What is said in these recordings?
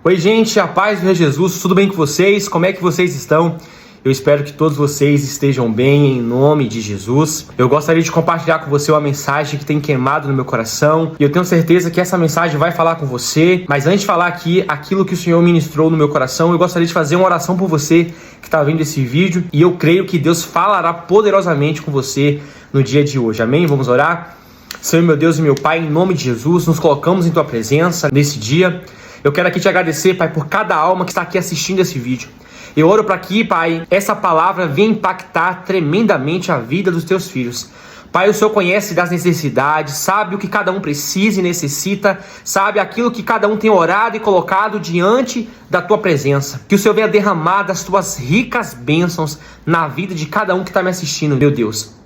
Oi gente, a paz do Senhor Jesus, tudo bem com vocês? Como é que vocês estão? Eu espero que todos vocês estejam bem em nome de Jesus. Eu gostaria de compartilhar com você uma mensagem que tem queimado no meu coração e eu tenho certeza que essa mensagem vai falar com você. Mas antes de falar aqui aquilo que o Senhor ministrou no meu coração, eu gostaria de fazer uma oração por você que está vendo esse vídeo e eu creio que Deus falará poderosamente com você no dia de hoje. Amém? Vamos orar? Senhor, meu Deus e meu Pai, em nome de Jesus, nos colocamos em Tua presença nesse dia. Eu quero aqui te agradecer, Pai, por cada alma que está aqui assistindo esse vídeo. Eu oro para que, Pai, essa palavra venha impactar tremendamente a vida dos Teus filhos. Pai, o Senhor conhece das necessidades, sabe o que cada um precisa e necessita, sabe aquilo que cada um tem orado e colocado diante da Tua presença. Que o Senhor venha derramar das Tuas ricas bênçãos na vida de cada um que está me assistindo, meu Deus.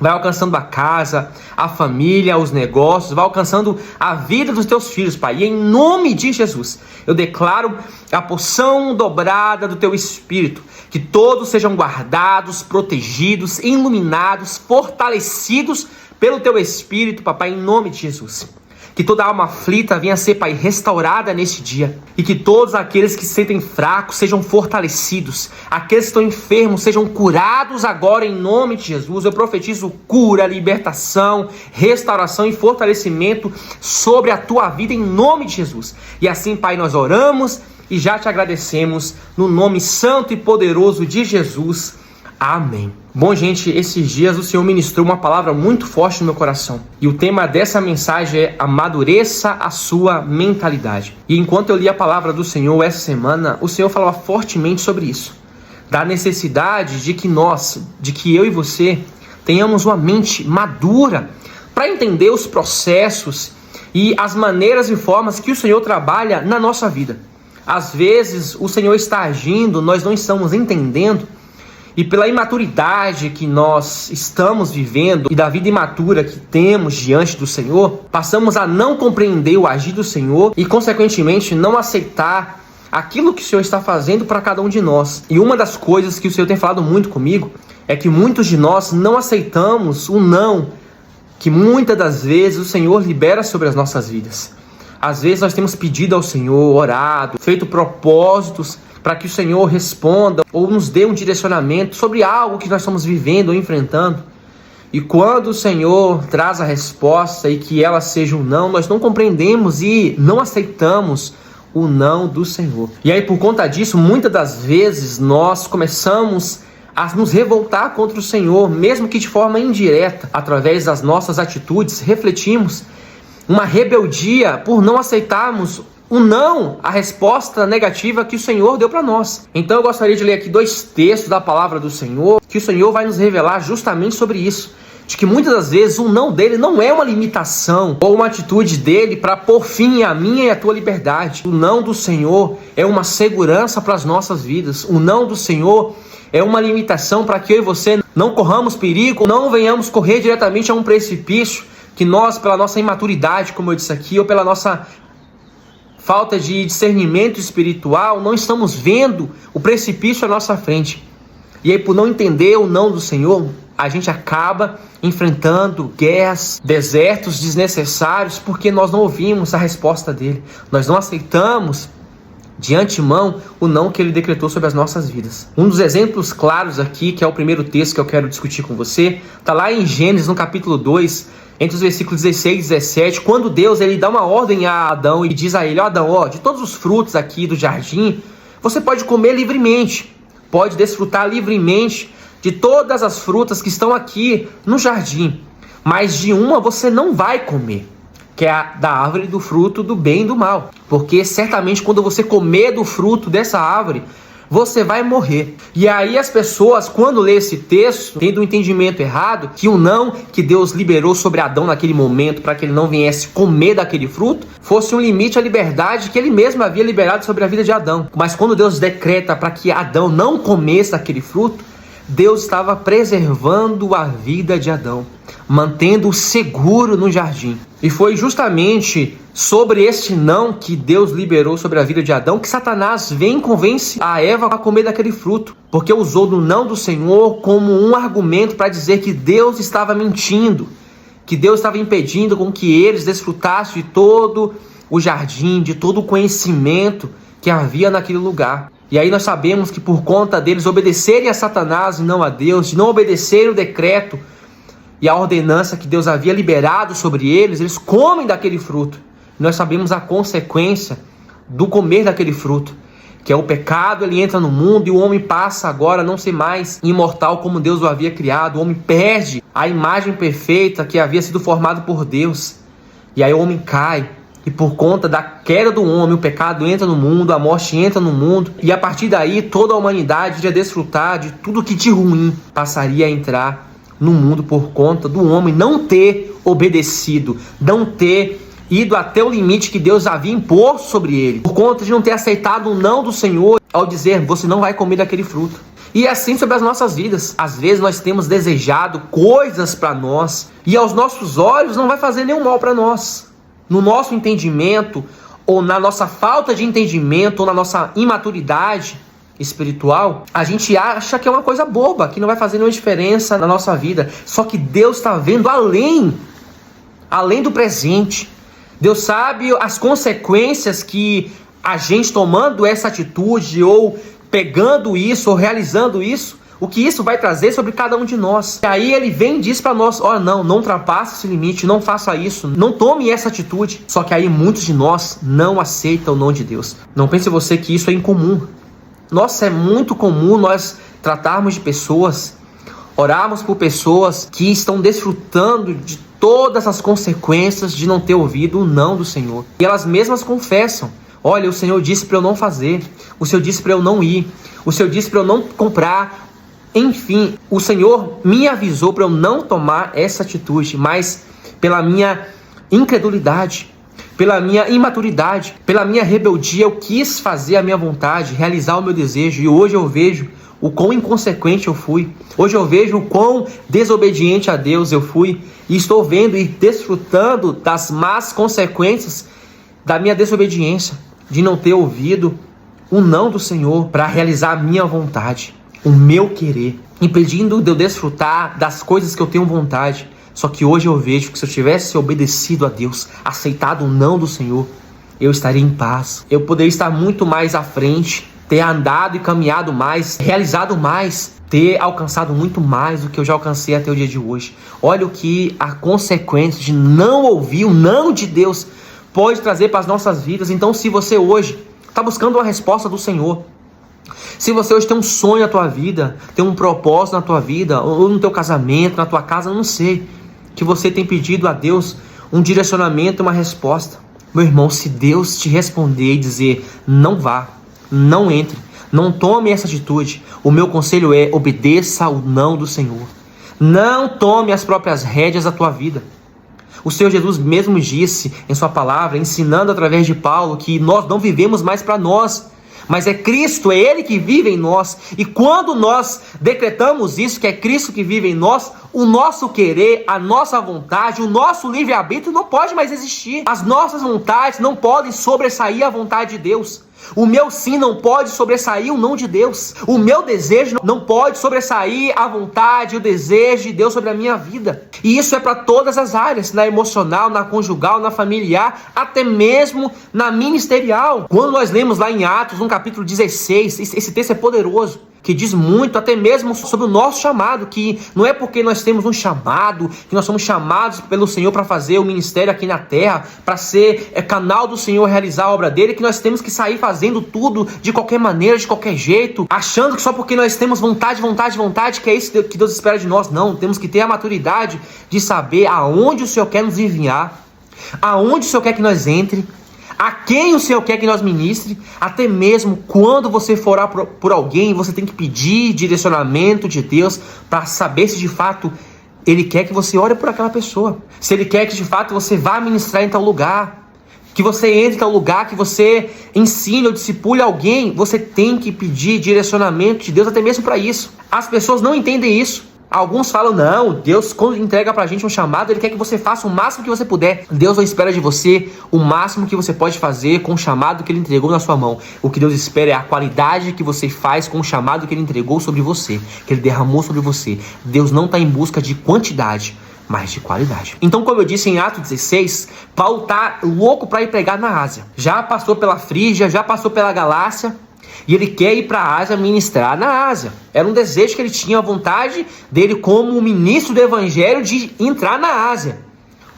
Vai alcançando a casa, a família, os negócios, vai alcançando a vida dos teus filhos, Pai. E em nome de Jesus, eu declaro a porção dobrada do teu Espírito. Que todos sejam guardados, protegidos, iluminados, fortalecidos pelo teu Espírito, Papai, em nome de Jesus. Que toda alma aflita venha ser, Pai, restaurada neste dia. E que todos aqueles que se sentem fracos sejam fortalecidos. Aqueles que estão enfermos sejam curados agora em nome de Jesus. Eu profetizo cura, libertação, restauração e fortalecimento sobre a tua vida em nome de Jesus. E assim, Pai, nós oramos e já te agradecemos no nome santo e poderoso de Jesus. Amém. Bom, gente, esses dias o Senhor ministrou uma palavra muito forte no meu coração. E o tema dessa mensagem é amadureça a sua mentalidade. E enquanto eu li a palavra do Senhor essa semana, o Senhor falava fortemente sobre isso. Da necessidade de que eu e você tenhamos uma mente madura para entender os processos e as maneiras e formas que o Senhor trabalha na nossa vida. Às vezes o Senhor está agindo, nós não estamos entendendo. E pela imaturidade que nós estamos vivendo e da vida imatura que temos diante do Senhor, passamos a não compreender o agir do Senhor e, consequentemente, não aceitar aquilo que o Senhor está fazendo para cada um de nós. E uma das coisas que o Senhor tem falado muito comigo é que muitos de nós não aceitamos o não que muitas das vezes o Senhor libera sobre as nossas vidas. Às vezes nós temos pedido ao Senhor, orado, feito propósitos para que o Senhor responda ou nos dê um direcionamento sobre algo que nós estamos vivendo ou enfrentando. E quando o Senhor traz a resposta e que ela seja um não, nós não compreendemos e não aceitamos o não do Senhor. E aí, por conta disso, muitas das vezes nós começamos a nos revoltar contra o Senhor, mesmo que de forma indireta, através das nossas atitudes, refletimos uma rebeldia por não aceitarmos o não, a resposta negativa que o Senhor deu para nós. Então eu gostaria de ler aqui 2 textos da palavra do Senhor, que o Senhor vai nos revelar justamente sobre isso. De que muitas das vezes o não dele não é uma limitação ou uma atitude dele para pôr fim à minha e à tua liberdade. O não do Senhor é uma segurança para as nossas vidas. O não do Senhor é uma limitação para que eu e você não corramos perigo, não venhamos correr diretamente a um precipício que nós, pela nossa imaturidade, como eu disse aqui, ou pela nossa falta de discernimento espiritual, não estamos vendo o precipício à nossa frente. E aí, por não entender o não do Senhor, a gente acaba enfrentando guerras, desertos desnecessários, porque nós não ouvimos a resposta dele. Nós não aceitamos de antemão o não que ele decretou sobre as nossas vidas. Um dos exemplos claros aqui, que é o primeiro texto que eu quero discutir com você, está lá em Gênesis, no capítulo 2, entre os versículos 16 e 17, quando Deus ele dá uma ordem a Adão e diz a ele: ó Adão, de todos os frutos aqui do jardim, você pode comer livremente, pode desfrutar livremente de todas as frutas que estão aqui no jardim, mas de uma você não vai comer, que é a da árvore do fruto do bem e do mal, porque certamente quando você comer do fruto dessa árvore, você vai morrer. E aí as pessoas, quando lê esse texto, tendo um entendimento errado, que o não que Deus liberou sobre Adão naquele momento, para que ele não viesse comer daquele fruto, fosse um limite à liberdade que ele mesmo havia liberado sobre a vida de Adão. Mas quando Deus decreta para que Adão não comesse daquele fruto, Deus estava preservando a vida de Adão, mantendo-o seguro no jardim. E foi justamente sobre este não que Deus liberou sobre a vida de Adão que Satanás vem e convence a Eva a comer daquele fruto, porque usou do não do Senhor como um argumento para dizer que Deus estava mentindo, que Deus estava impedindo com que eles desfrutassem de todo o jardim, de todo o conhecimento que havia naquele lugar. E aí nós sabemos que por conta deles obedecerem a Satanás e não a Deus, de não obedecerem o decreto e a ordenança que Deus havia liberado sobre eles, eles comem daquele fruto. Nós sabemos a consequência do comer daquele fruto, que é o pecado. Ele entra no mundo e o homem passa agora a não ser mais imortal como Deus o havia criado. O homem perde a imagem perfeita que havia sido formado por Deus. E aí o homem cai. E por conta da queda do homem, o pecado entra no mundo, a morte entra no mundo. E a partir daí toda a humanidade ia desfrutar de tudo que de ruim passaria a entrar no mundo por conta do homem não ter obedecido, não ter ido até o limite que Deus havia imposto sobre ele, por conta de não ter aceitado o não do Senhor ao dizer: você não vai comer daquele fruto. E é assim sobre as nossas vidas. Às vezes nós temos desejado coisas para nós e aos nossos olhos não vai fazer nenhum mal para nós. No nosso entendimento, ou na nossa falta de entendimento, ou na nossa imaturidade espiritual, a gente acha que é uma coisa boba, que não vai fazer nenhuma diferença na nossa vida. Só que Deus está vendo além do presente. Deus sabe as consequências que a gente tomando essa atitude, ou pegando isso, ou realizando isso, o que isso vai trazer sobre cada um de nós. E aí ele vem e diz para nós: ó, não ultrapasse esse limite, não faça isso, não tome essa atitude. Só que aí muitos de nós não aceitam o não de Deus. Não pense você que isso é incomum. Nossa, é muito comum nós tratarmos de pessoas, orarmos por pessoas que estão desfrutando de todas as consequências de não ter ouvido o não do Senhor. E elas mesmas confessam: olha, o Senhor disse para eu não fazer, o Senhor disse para eu não ir, o Senhor disse para eu não comprar. Enfim, o Senhor me avisou para eu não tomar essa atitude, mas pela minha incredulidade, pela minha imaturidade, pela minha rebeldia, eu quis fazer a minha vontade, realizar o meu desejo. E hoje eu vejo o quão inconsequente eu fui. Hoje eu vejo o quão desobediente a Deus eu fui. E estou vendo e desfrutando das más consequências da minha desobediência, de não ter ouvido o não do Senhor para realizar a minha vontade, o meu querer, impedindo de eu desfrutar das coisas que eu tenho vontade. Só que hoje eu vejo que se eu tivesse obedecido a Deus, aceitado o não do Senhor, eu estaria em paz. Eu poderia estar muito mais à frente, ter andado e caminhado mais, realizado mais, ter alcançado muito mais do que eu já alcancei até o dia de hoje. Olha o que a consequência de não ouvir o não de Deus pode trazer para as nossas vidas. Então, se você hoje está buscando uma resposta do Senhor, se você hoje tem um sonho na tua vida, tem um propósito na tua vida, ou no teu casamento, na tua casa, não sei, que você tem pedido a Deus um direcionamento, uma resposta. Meu irmão, se Deus te responder e dizer: não vá, não entre, não tome essa atitude, o meu conselho é: obedeça ao não do Senhor. Não tome as próprias rédeas da tua vida. O Senhor Jesus mesmo disse em sua palavra, ensinando através de Paulo, que nós não vivemos mais para nós, mas é Cristo, é Ele que vive em nós. E quando nós decretamos isso, que é Cristo que vive em nós, o nosso querer, a nossa vontade, o nosso livre-arbítrio não pode mais existir. As nossas vontades não podem sobressair a vontade de Deus. O meu sim não pode sobressair o não de Deus. O meu desejo não pode sobressair a vontade e o desejo de Deus sobre a minha vida. E isso é para todas as áreas, na emocional, na conjugal, na familiar, até mesmo na ministerial. Quando nós lemos lá em Atos, no capítulo 16, esse texto é poderoso, que diz muito até mesmo sobre o nosso chamado, que não é porque nós temos um chamado, que nós somos chamados pelo Senhor para fazer o ministério aqui na terra, para ser canal do Senhor, realizar a obra dele, que nós temos que sair fazendo tudo de qualquer maneira, de qualquer jeito, achando que só porque nós temos vontade, que é isso que Deus espera de nós. Não, temos que ter a maturidade de saber aonde o Senhor quer nos enviar, aonde o Senhor quer que nós entre, a quem o Senhor quer que nós ministre. Até mesmo quando você for orar por alguém, você tem que pedir direcionamento de Deus para saber se de fato Ele quer que você ore por aquela pessoa, se Ele quer que de fato você vá ministrar em tal lugar, que você entre em tal lugar, que você ensine ou discipule alguém. Você tem que pedir direcionamento de Deus até mesmo para isso. As pessoas não entendem isso. Alguns falam: não, Deus, quando entrega pra gente um chamado, Ele quer que você faça o máximo que você puder. Deus não espera de você o máximo que você pode fazer com o chamado que Ele entregou na sua mão. O que Deus espera é a qualidade que você faz com o chamado que Ele entregou sobre você, que Ele derramou sobre você. Deus não está em busca de quantidade, mas de qualidade. Então, como eu disse em Atos 16, Paulo tá louco para ir pregar na Ásia. Já passou pela Frígia, já passou pela Galácia, e ele quer ir para a Ásia ministrar na Ásia. Era um desejo que ele tinha, a vontade dele como ministro do evangelho de entrar na Ásia.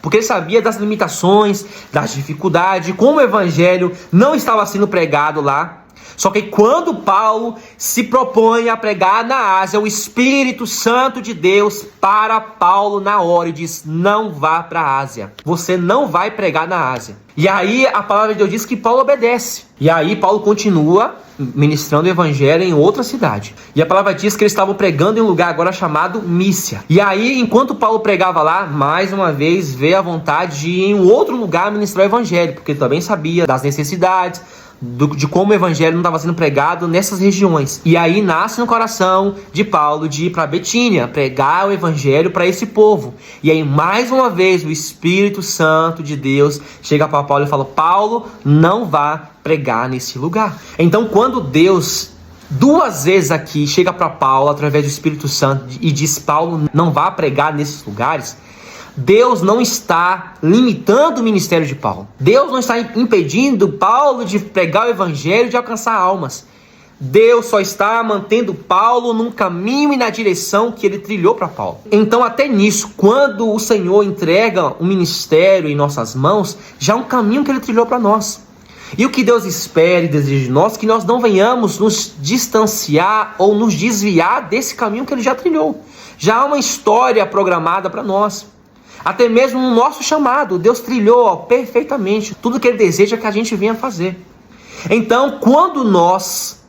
Porque ele sabia das limitações, das dificuldades, como o evangelho não estava sendo pregado lá. Só que quando Paulo se propõe a pregar na Ásia, o Espírito Santo de Deus para Paulo na hora e diz: não vá para a Ásia, você não vai pregar na Ásia. E aí a palavra de Deus diz que Paulo obedece. E aí Paulo continua ministrando o evangelho em outra cidade. E a palavra diz que eles estavam pregando em um lugar agora chamado Mísia. E aí, enquanto Paulo pregava lá, mais uma vez veio a vontade de ir em um outro lugar ministrar o evangelho, porque ele também sabia das necessidades, de como o evangelho não estava sendo pregado nessas regiões. E aí nasce no coração de Paulo de ir para Betínia, pregar o evangelho para esse povo. E aí mais uma vez o Espírito Santo de Deus chega para Paulo e fala: Paulo, não vá pregar nesse lugar. Então, quando Deus duas vezes aqui chega para Paulo através do Espírito Santo e diz: Paulo, não vá pregar nesses lugares, Deus não está limitando o ministério de Paulo. Deus não está impedindo Paulo de pregar o evangelho, de alcançar almas. Deus só está mantendo Paulo num caminho e na direção que ele trilhou para Paulo. Então, até nisso, quando o Senhor entrega o ministério em nossas mãos, já é um caminho que ele trilhou para nós. E o que Deus espera e deseja de nós, que nós não venhamos nos distanciar ou nos desviar desse caminho que ele já trilhou. Já há uma história programada para nós. Até mesmo no nosso chamado, Deus trilhou perfeitamente tudo que ele deseja que a gente venha fazer. Então, quando nós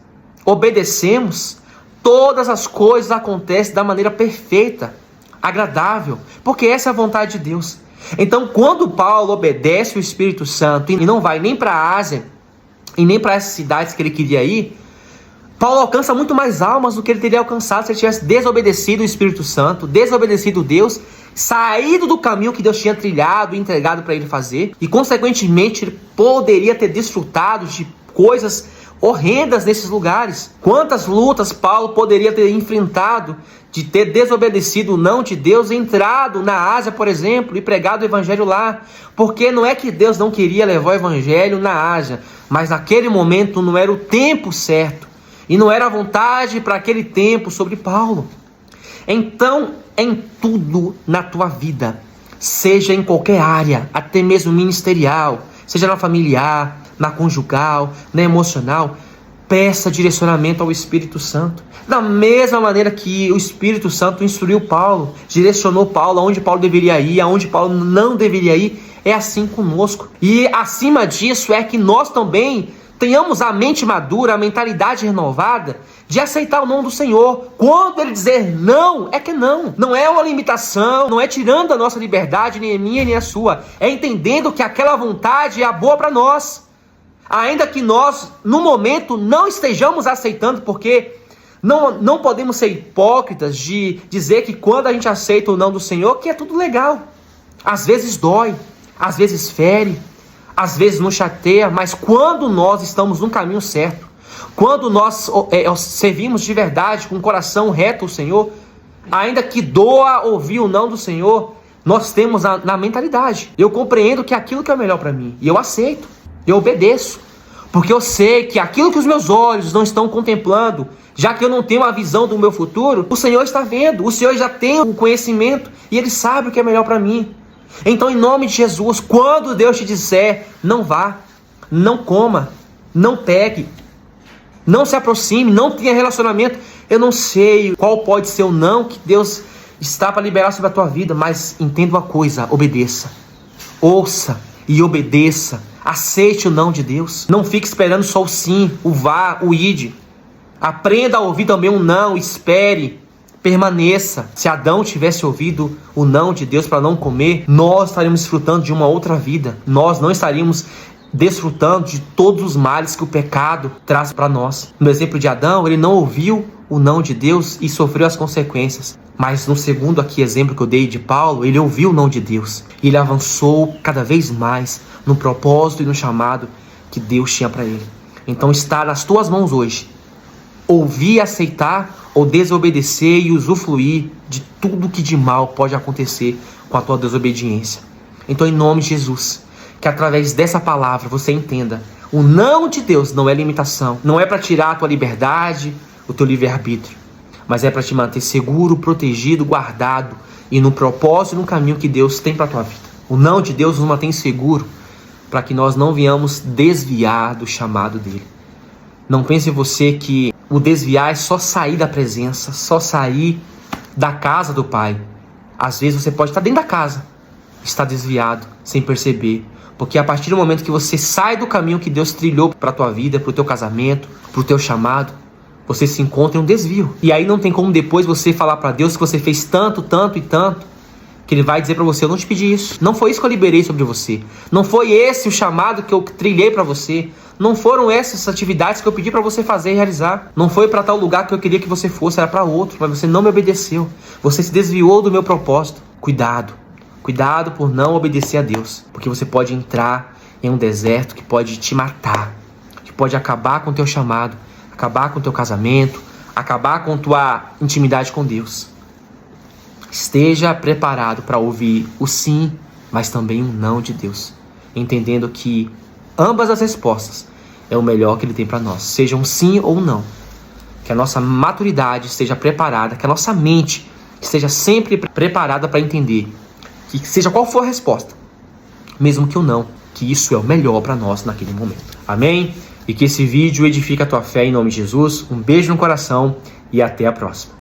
obedecemos, todas as coisas acontecem da maneira perfeita, agradável, porque essa é a vontade de Deus. Então, quando Paulo obedece o Espírito Santo e não vai nem para a Ásia e nem para essas cidades que ele queria ir, Paulo alcança muito mais almas do que ele teria alcançado se ele tivesse desobedecido o Espírito Santo, desobedecido Deus, saído do caminho que Deus tinha trilhado e entregado para ele fazer, e consequentemente ele poderia ter desfrutado de coisas horrendas nesses lugares. Quantas lutas Paulo poderia ter enfrentado de ter desobedecido o não de Deus, entrado na Ásia, por exemplo, e pregado o evangelho lá. Porque não é que Deus não queria levar o evangelho na Ásia, mas naquele momento não era o tempo certo, e não era a vontade para aquele tempo sobre Paulo. Então, em tudo na tua vida, seja em qualquer área, até mesmo ministerial, seja na familiar, na conjugal, na emocional, peça direcionamento ao Espírito Santo. Da mesma maneira que o Espírito Santo instruiu Paulo, direcionou Paulo aonde Paulo deveria ir, aonde Paulo não deveria ir, é assim conosco. E acima disso é que nós também tenhamos a mente madura, a mentalidade renovada de aceitar o não do Senhor. Quando ele dizer não, é que não. Não é uma limitação, não é tirando a nossa liberdade, nem a minha, nem a sua. É entendendo que aquela vontade é a boa para nós. Ainda que nós, no momento, não estejamos aceitando, porque não podemos ser hipócritas de dizer que quando a gente aceita o não do Senhor, que é tudo legal. Às vezes dói, às vezes fere, às vezes nos chateia, mas quando nós estamos no caminho certo, quando nós servimos de verdade, com o coração reto ao Senhor, ainda que doa ouvir o não do Senhor, nós temos na mentalidade: eu compreendo que aquilo que é melhor para mim, e eu aceito, eu obedeço, porque eu sei que aquilo que os meus olhos não estão contemplando, já que eu não tenho a visão do meu futuro, o Senhor está vendo, o Senhor já tem o conhecimento, e Ele sabe o que é melhor para mim. Então, em nome de Jesus, quando Deus te disser, não vá, não coma, não pegue, não se aproxime, não tenha relacionamento, eu não sei qual pode ser o não que Deus está para liberar sobre a tua vida, mas entenda uma coisa: obedeça, ouça e obedeça, aceite o não de Deus, não fique esperando só o sim, o vá, o ide, aprenda a ouvir também um não, espere, permaneça. Se Adão tivesse ouvido o não de Deus para não comer, nós estaríamos desfrutando de uma outra vida. Nós não estaríamos desfrutando de todos os males que o pecado traz para nós. No exemplo de Adão, ele não ouviu o não de Deus e sofreu as consequências. Mas no segundo aqui exemplo que eu dei de Paulo, ele ouviu o não de Deus. E ele avançou cada vez mais no propósito e no chamado que Deus tinha para ele. Então está nas tuas mãos hoje ouvir, aceitar ou desobedecer e usufruir de tudo que de mal pode acontecer com a tua desobediência. Então, em nome de Jesus, que através dessa palavra você entenda: o não de Deus não é limitação, não é para tirar a tua liberdade, o teu livre-arbítrio, mas é para te manter seguro, protegido, guardado e no propósito e no caminho que Deus tem para a tua vida. O não de Deus nos mantém seguro para que nós não venhamos desviar do chamado dele. Não pense você que o desviar é só sair da presença, só sair da casa do Pai. Às vezes você pode estar dentro da casa, está desviado, sem perceber. Porque a partir do momento que você sai do caminho que Deus trilhou para a tua vida, para o teu casamento, para o teu chamado, você se encontra em um desvio. E aí não tem como depois você falar para Deus que você fez tanto, tanto e tanto, que Ele vai dizer para você: eu não te pedi isso. Não foi isso que eu liberei sobre você. Não foi esse o chamado que eu trilhei para você. Não foram essas atividades que eu pedi para você fazer e realizar. Não foi para tal lugar que eu queria que você fosse, era para outro, mas você não me obedeceu. Você se desviou do meu propósito. Cuidado. Cuidado por não obedecer a Deus, porque você pode entrar em um deserto que pode te matar, que pode acabar com o teu chamado, acabar com o teu casamento, acabar com tua intimidade com Deus. Esteja preparado para ouvir o sim, mas também o não de Deus, entendendo que ambas as respostas é o melhor que Ele tem para nós, seja um sim ou um não. Que a nossa maturidade esteja preparada, que a nossa mente esteja sempre preparada para entender que seja qual for a resposta, mesmo que o não, que isso é o melhor para nós naquele momento. Amém? E que esse vídeo edifique a tua fé em nome de Jesus. Um beijo no coração e até a próxima.